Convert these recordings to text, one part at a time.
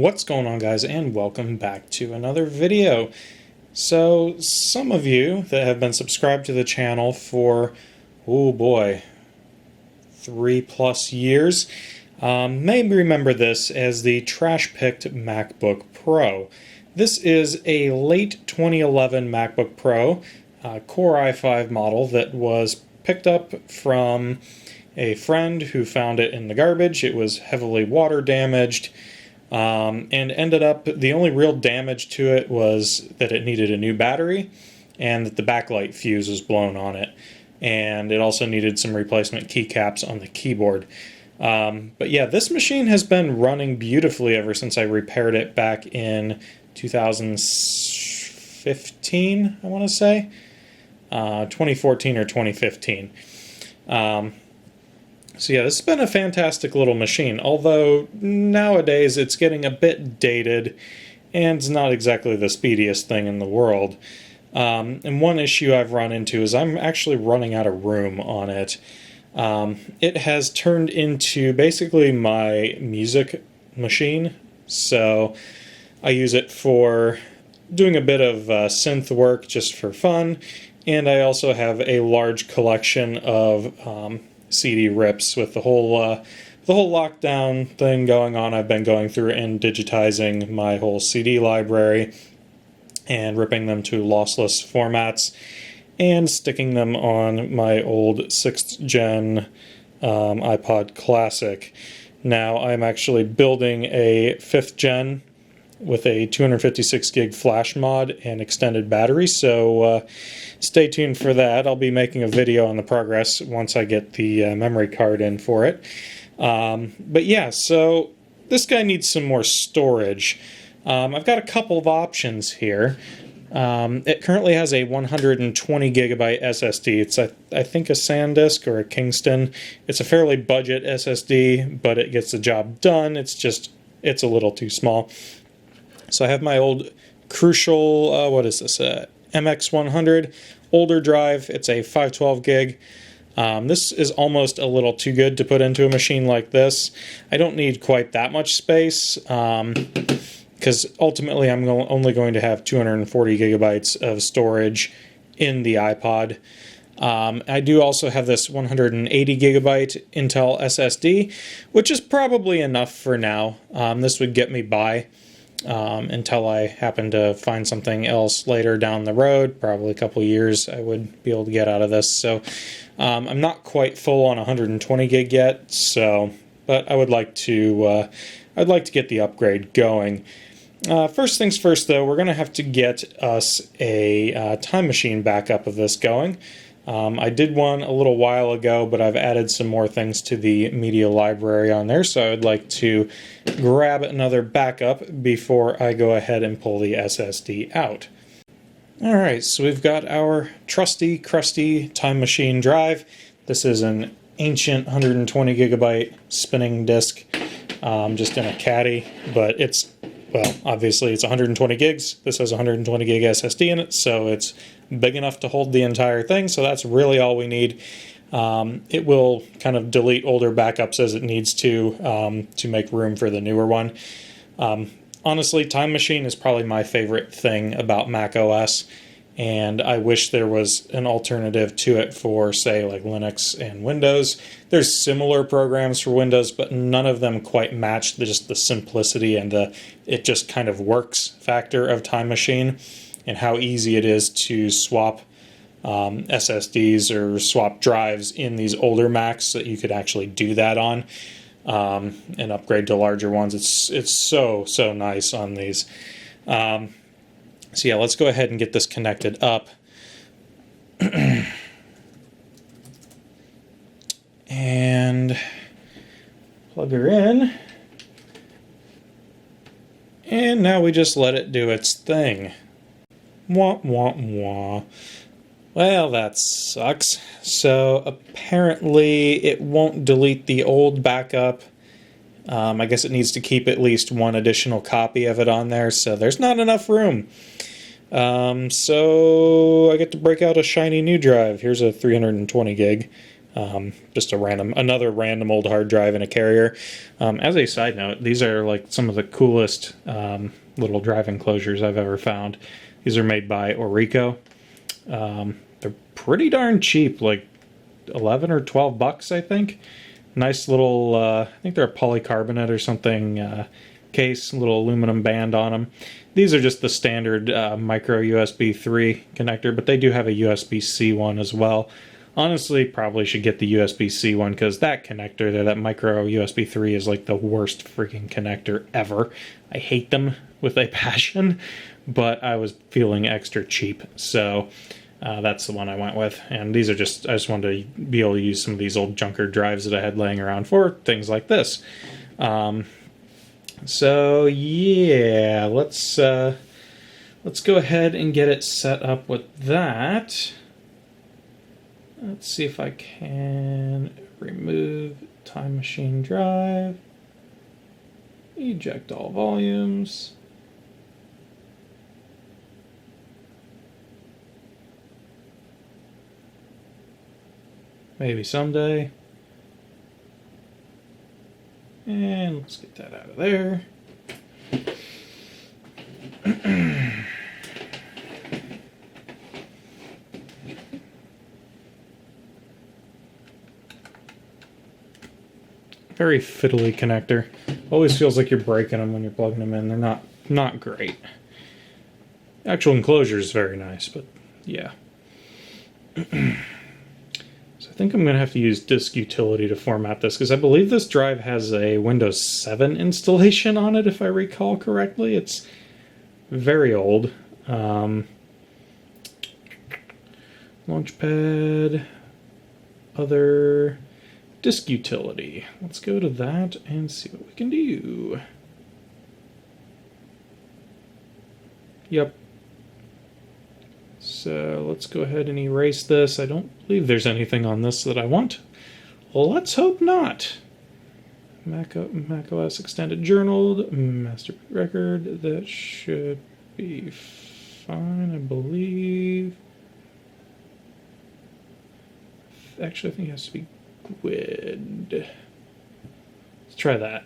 What's going on, guys, and welcome back to another video. So some of you that have been subscribed to the channel for, oh boy, 3+ years may remember this as the trash-picked MacBook Pro. This is a late 2011 MacBook Pro Core i5 model that was picked up from a friend who found it in the garbage. It was heavily water damaged. And ended up, the only real damage to it was that it needed a new battery and that the backlight fuse was blown on it. And it also needed some replacement keycaps on the keyboard. But yeah, this machine has been running beautifully ever since I repaired it back in 2015, I want to say. 2014 or 2015. So yeah, this has been a fantastic little machine, although nowadays it's getting a bit dated and it's not exactly the speediest thing in the world. And one issue I've run into is I'm actually running out of room on it. It has turned into basically my music machine, so I use it for doing a bit of synth work just for fun, and I also have a large collection of CD rips with the whole lockdown thing going on. I've been going through and digitizing my whole CD library and ripping them to lossless formats and sticking them on my old 6th gen iPod Classic. Now I'm actually building a 5th gen with a 256 gig flash mod and extended battery, so stay tuned for that. I'll be making a video on the progress once I get the memory card in for it. But yeah, so this guy needs some more storage. I've got a couple of options here. It currently has a 120 gigabyte SSD. It's I think a SanDisk or a Kingston. It's a fairly budget SSD, but it gets the job done. It's a little too small. So I have my old Crucial, what is this, MX100 older drive. It's a 512 gig. This is almost a little too good to put into a machine like this. I don't need quite that much space because ultimately I'm only going to have 240 gigabytes of storage in the iPod. I do also have this 180 gigabyte Intel SSD, which is probably enough for now. This would get me by until I happen to find something else later down the road. Probably a couple years I would be able to get out of this. So I'm not quite full on 120 gig yet, so but I would like to I'd like to get the upgrade going. First things first, though, we're going to have to get us a time machine backup of this going. I did one a little while ago, but I've added some more things to the media library on there, so I'd like to grab another backup before I go ahead and pull the SSD out. Alright, so we've got our trusty, crusty time machine drive. This is an ancient 120 gigabyte spinning disk, just in a caddy, but it's, well, obviously it's 120 gigs. This has 120 gig SSD in it, so it's big enough to hold the entire thing, so that's really all we need. It will kind of delete older backups as it needs to make room for the newer one. Honestly, Time Machine is probably my favorite thing about Mac OS, and I wish there was an alternative to it for, say, like Linux and Windows. There's similar programs for Windows, but none of them quite match just the simplicity and the it just kind of works factor of Time Machine, and how easy it is to swap SSDs or swap drives in these older Macs so that you could actually do that on and upgrade to larger ones. It's so nice on these. So yeah, let's go ahead and get this connected up. And plug her in. And now we just let it do its thing. Wah, wah, wah. Well, that sucks. So apparently it won't delete the old backup. I guess it needs to keep at least one additional copy of it on there, so there's not enough room. So I get to break out a shiny new drive. Here's a 320 gig. Just another random old hard drive in a carrier. As a side note, these are like some of the coolest little drive enclosures I've ever found. These are made by Orico. They're pretty darn cheap, like 11 or 12 bucks, I think. Nice little, I think they're a polycarbonate or something case, little aluminum band on them. These are just the standard micro USB 3 connector, but they do have a USB-C one as well. Honestly, probably should get the USB-C one because that connector there, that micro USB 3, is like the worst freaking connector ever. I hate them with a passion, but I was feeling extra cheap, so that's the one I went with. And these are just, I just wanted to be able to use some of these old junker drives that I had laying around for things like this. So yeah, let's go ahead and get it set up with that. Let's see if I can remove Time Machine drive, eject all volumes. Maybe someday. And let's get that out of there. Very fiddly connector. Always feels like you're breaking them when you're plugging them in. They're not great. Actual enclosure is very nice, but yeah. So I think I'm going to have to use Disk Utility to format this, because I believe this drive has a Windows 7 installation on it, if I recall correctly. It's very old. Launchpad, other, Disk Utility. Let's go to that and see what we can do. Yep. So let's go ahead and erase this. I don't believe there's anything on this that I want. Well, let's hope not. Mac OS Extended Journaled, Master Record. That should be fine, I believe. Actually, I think it has to be GUID. Let's try that.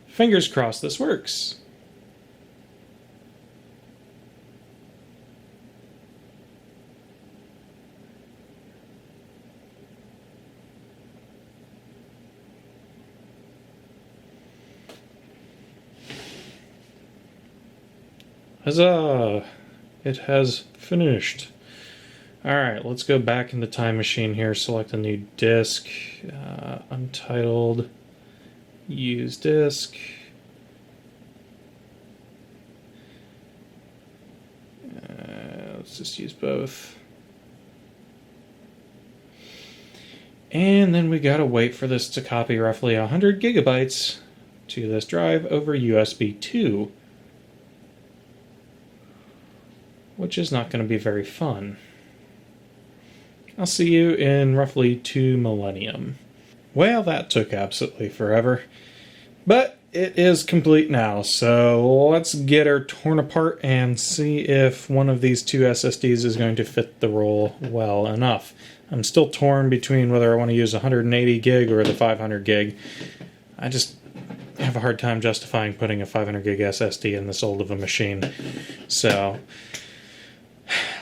Fingers crossed this works. Huzzah! It has finished. Alright, let's go back in the Time Machine here, select a new disk, Untitled, use disk. Let's just use both. And then we gotta wait for this to copy roughly 100 gigabytes to this drive over USB 2. Which is not going to be very fun. I'll see you in roughly 2 millennium. Well, that took absolutely forever. But it is complete now, so let's get her torn apart and see if one of these two SSDs is going to fit the role well enough. I'm still torn between whether I want to use 180 gig or the 500 gig. I just have a hard time justifying putting a 500 gig SSD in this old of a machine. So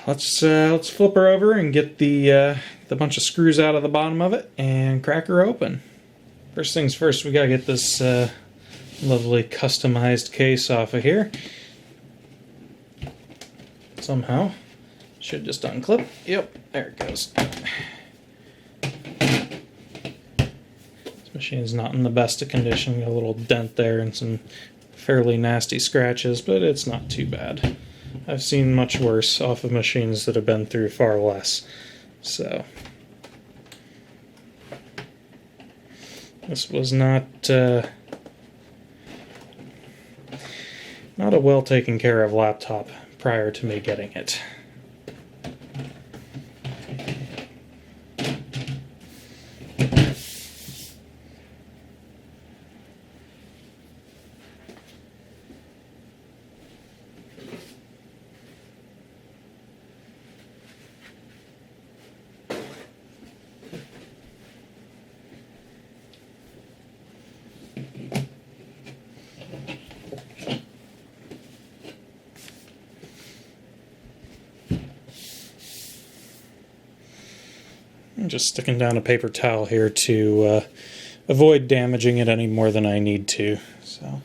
let's flip her over and get the bunch of screws out of the bottom of it and crack her open. First things first, we gotta get this lovely customized case off of here. Somehow. Should just unclip. Yep, there it goes. This machine's not in the best of condition. Got a little dent there and some fairly nasty scratches, but it's not too bad. I've seen much worse off of machines that have been through far less. So this was not a well taken care of laptop prior to me getting it. I'm just sticking down a paper towel here to avoid damaging it any more than I need to. So.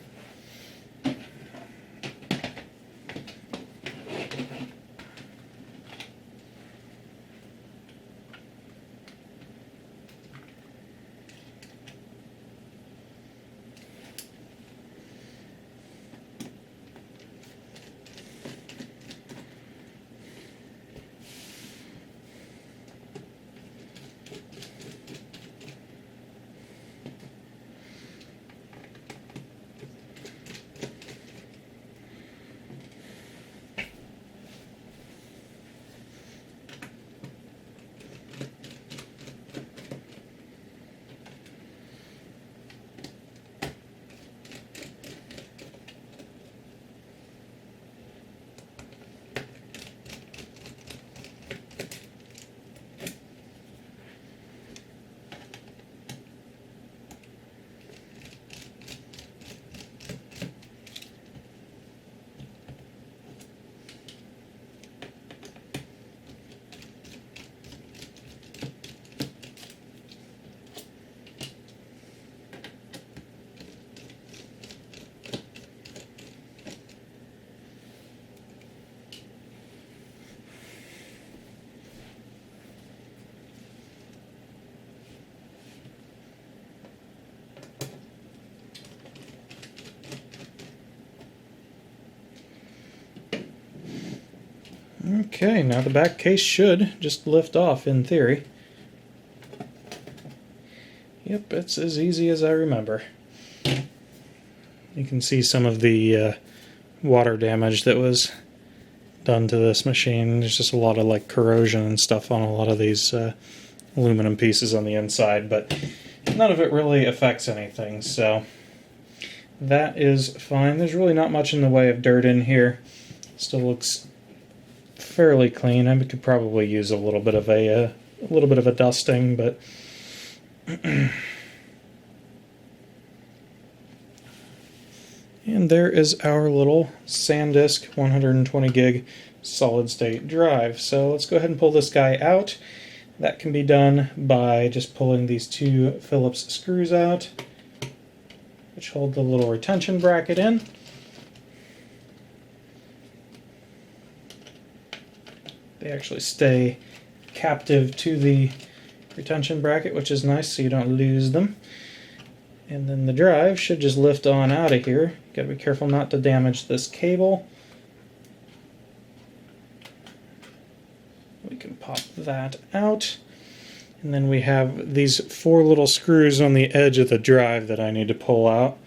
Okay, now the back case should just lift off in theory. Yep, it's as easy as I remember. You can see some of the water damage that was done to this machine. There's just a lot of like corrosion and stuff on a lot of these aluminum pieces on the inside, but none of it really affects anything, so that is fine. There's really not much in the way of dirt in here. Still looks fairly clean. I could probably use a little bit of a dusting, but and there is our little SanDisk 120 gig solid state drive. So let's go ahead and pull this guy out. That can be done by just pulling these two Phillips screws out, which hold the little retention bracket in. They actually stay captive to the retention bracket, which is nice so you don't lose them. And then the drive should just lift on out of here. Gotta be careful not to damage this cable. We can pop that out. And then we have these four little screws on the edge of the drive that I need to pull out.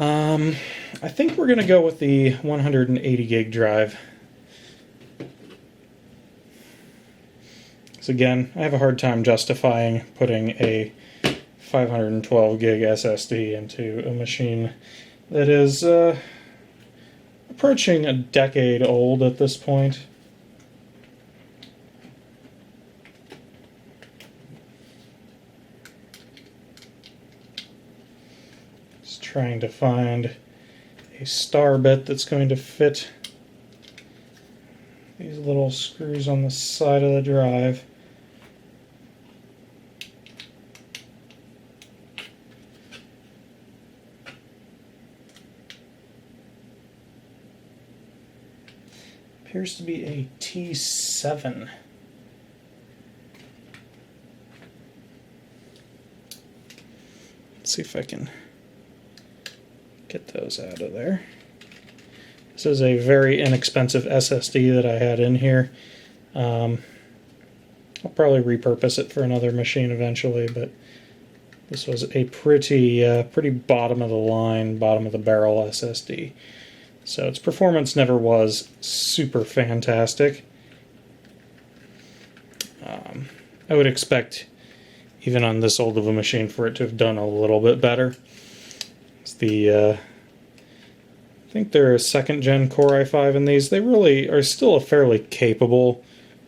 I think we're going to go with the 180 gig drive. So again, I have a hard time justifying putting a 512 gig SSD into a machine that is approaching a decade old at this point. Just trying to find a star bit that's going to fit these little screws on the side of the drive. Appears to be a T7. Let's see if I can get those out of there. This is a very inexpensive SSD that I had in here. I'll probably repurpose it for another machine eventually, but this was a pretty bottom of the line, bottom of the barrel SSD. So its performance never was super fantastic. I would expect, even on this old of a machine, for it to have done a little bit better. It's I think they're a second gen Core i5 in these. They really are still a fairly capable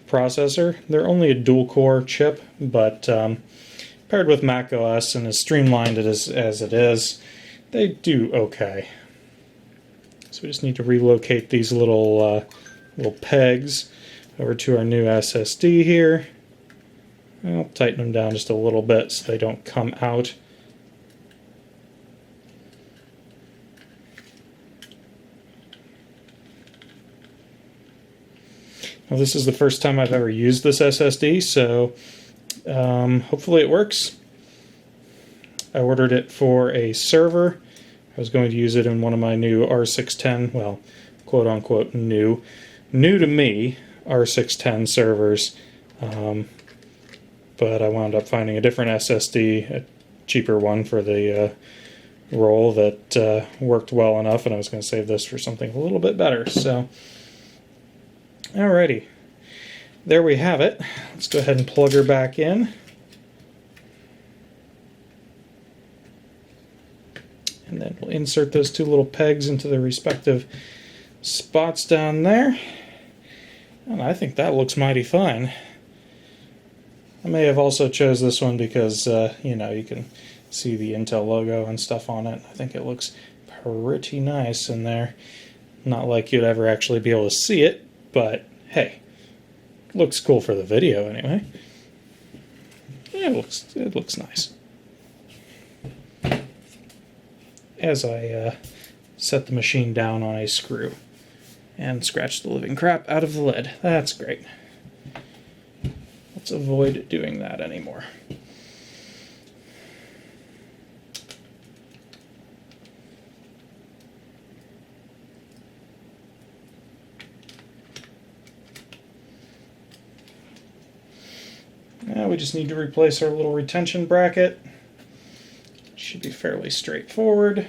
processor. They're only a dual core chip, but paired with Mac OS and as streamlined as it is, they do okay. So we just need to relocate these little pegs over to our new SSD here. I'll tighten them down just a little bit so they don't come out. Well, this is the first time I've ever used this SSD, so hopefully it works. I ordered it for a server. I was going to use it in one of my new R610, well, quote-unquote new to me R610 servers, but I wound up finding a different SSD, a cheaper one for the role that worked well enough, and I was going to save this for something a little bit better. So, alrighty, there we have it. Let's go ahead and plug her back in. And then we'll insert those two little pegs into the respective spots down there. And I think that looks mighty fine. I may have also chose this one because, you know, you can see the Intel logo and stuff on it. I think it looks pretty nice in there. Not like you'd ever actually be able to see it, but hey, looks cool for the video anyway. Yeah, it looks nice. As I set the machine down on a screw and scratch the living crap out of the lid. That's great. Let's avoid doing that anymore. Now we just need to replace our little retention bracket. Should be fairly straightforward.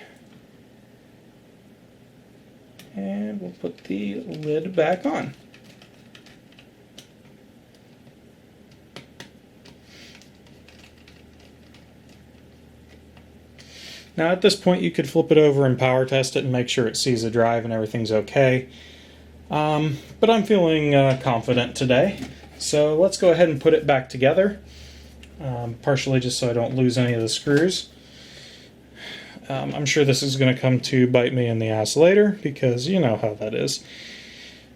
And we'll put the lid back on. Now at this point you could flip it over and power test it and make sure it sees the drive and everything's okay. But I'm feeling confident today. So let's go ahead and put it back together. Partially just so I don't lose any of the screws. I'm sure this is going to come to bite me in the ass later, because you know how that is.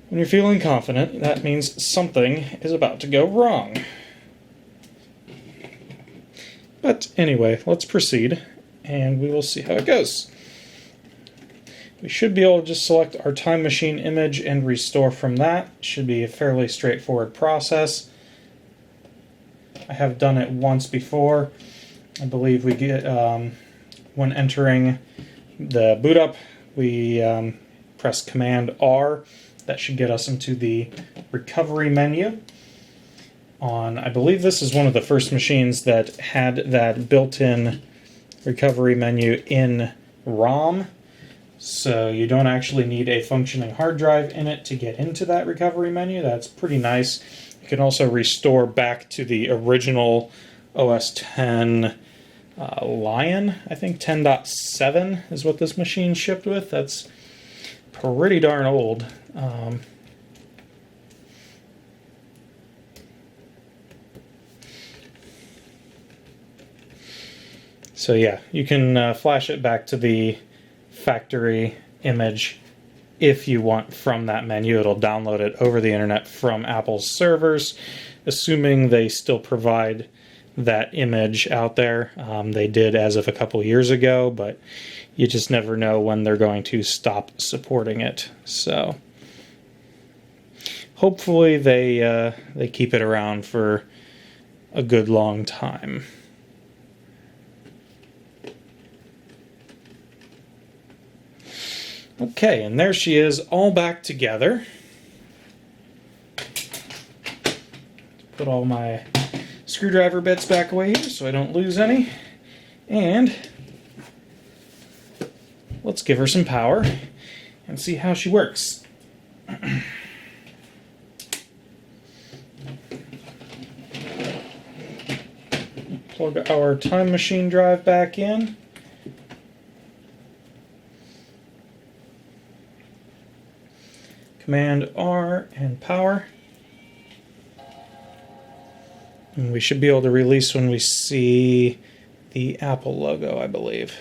When you're feeling confident, that means something is about to go wrong. But anyway, let's proceed, and we will see how it goes. We should be able to just select our time machine image and restore from that. Should be a fairly straightforward process. I have done it once before. I believe we get... when entering the boot up, we press Command R. That should get us into the recovery menu. I believe this is one of the first machines that had that built-in recovery menu in ROM. So you don't actually need a functioning hard drive in it to get into that recovery menu. That's pretty nice. You can also restore back to the original OS X Lion, I think 10.7 is what this machine shipped with. That's pretty darn old. So yeah, you can flash it back to the factory image if you want from that menu. It'll download it over the internet from Apple's servers, assuming they still provide that image out there. They did as of a couple years ago, but you just never know when they're going to stop supporting it. So hopefully they keep it around for a good long time. Okay, and there she is, all back together. Put all my screwdriver bits back away here so I don't lose any. And let's give her some power and see how she works. Plug our time machine drive back in. Command R and power. And we should be able to release when we see the Apple logo, I believe.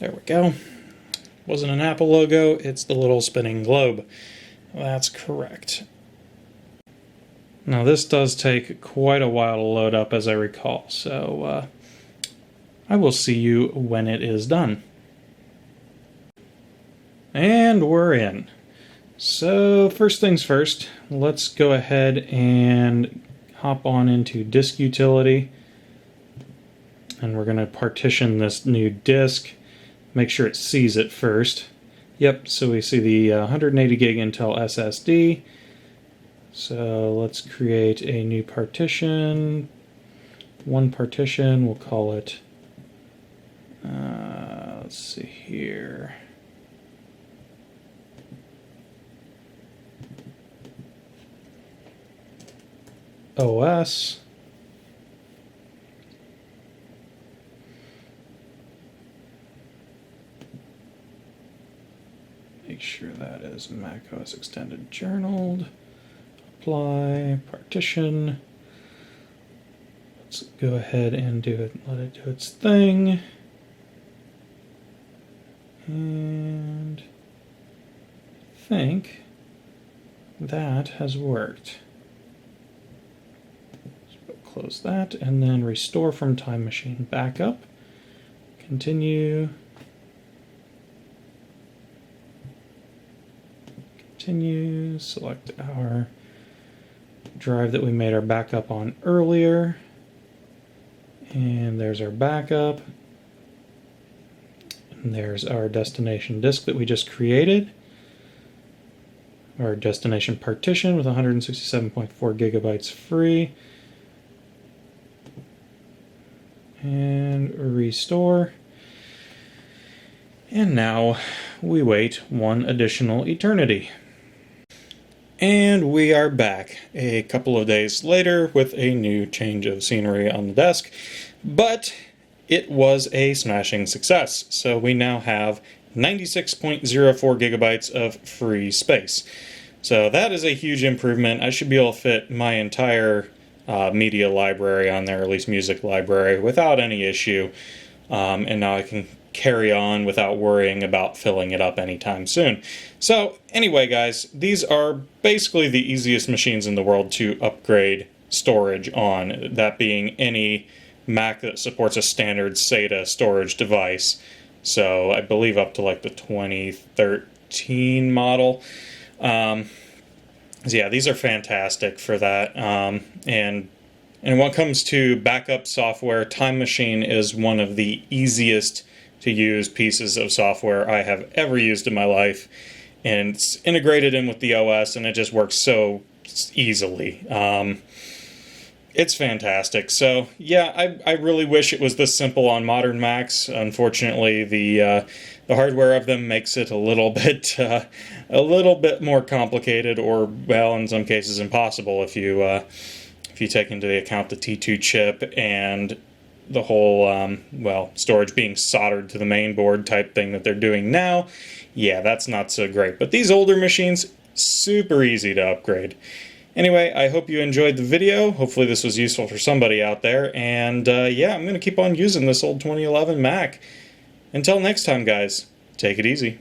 There we go. Wasn't an Apple logo, it's the little spinning globe. That's correct. Now this does take quite a while to load up, as I recall, so I will see you when it is done. And we're in. So first things first, let's go ahead and hop on into disk utility, and we're going to partition this new disk. Make sure it sees it first. Yep, so we see the 180 gig Intel SSD. So let's create a new partition. One partition, we'll call it, let's see here. OS. Make sure that is Mac OS Extended Journaled. Apply, partition. Let's go ahead and do it, let it do its thing. And I think that has worked. So close that and then restore from Time Machine backup. Continue. Continue, select our drive that we made our backup on earlier, and there's our backup, and there's our destination disk that we just created, our destination partition with 167.4 gigabytes free, and restore. And now we wait one additional eternity. And we are back a couple of days later with a new change of scenery on the desk, but it was a smashing success. So we now have 96.04 gigabytes of free space. So that is a huge improvement. I should be able to fit my entire media library on there, at least music library, without any issue. And now I can carry on without worrying about filling it up anytime soon. So anyway, guys, these are basically the easiest machines in the world to upgrade storage on, that being any Mac that supports a standard SATA storage device. So I believe up to like the 2013 model. So yeah, these are fantastic for that. And when it comes to backup software, Time Machine is one of the easiest to use pieces of software I have ever used in my life, and it's integrated in with the OS, and it just works so easily. It's fantastic. So yeah, I really wish it was this simple on modern Macs. Unfortunately, the hardware of them makes it a little bit more complicated, or well, in some cases impossible if you take into account the T2 chip and the whole, storage being soldered to the main board type thing that they're doing now. Yeah, that's not so great. But these older machines, super easy to upgrade. Anyway, I hope you enjoyed the video. Hopefully this was useful for somebody out there. And yeah, I'm going to keep on using this old 2011 Mac. Until next time, guys, take it easy.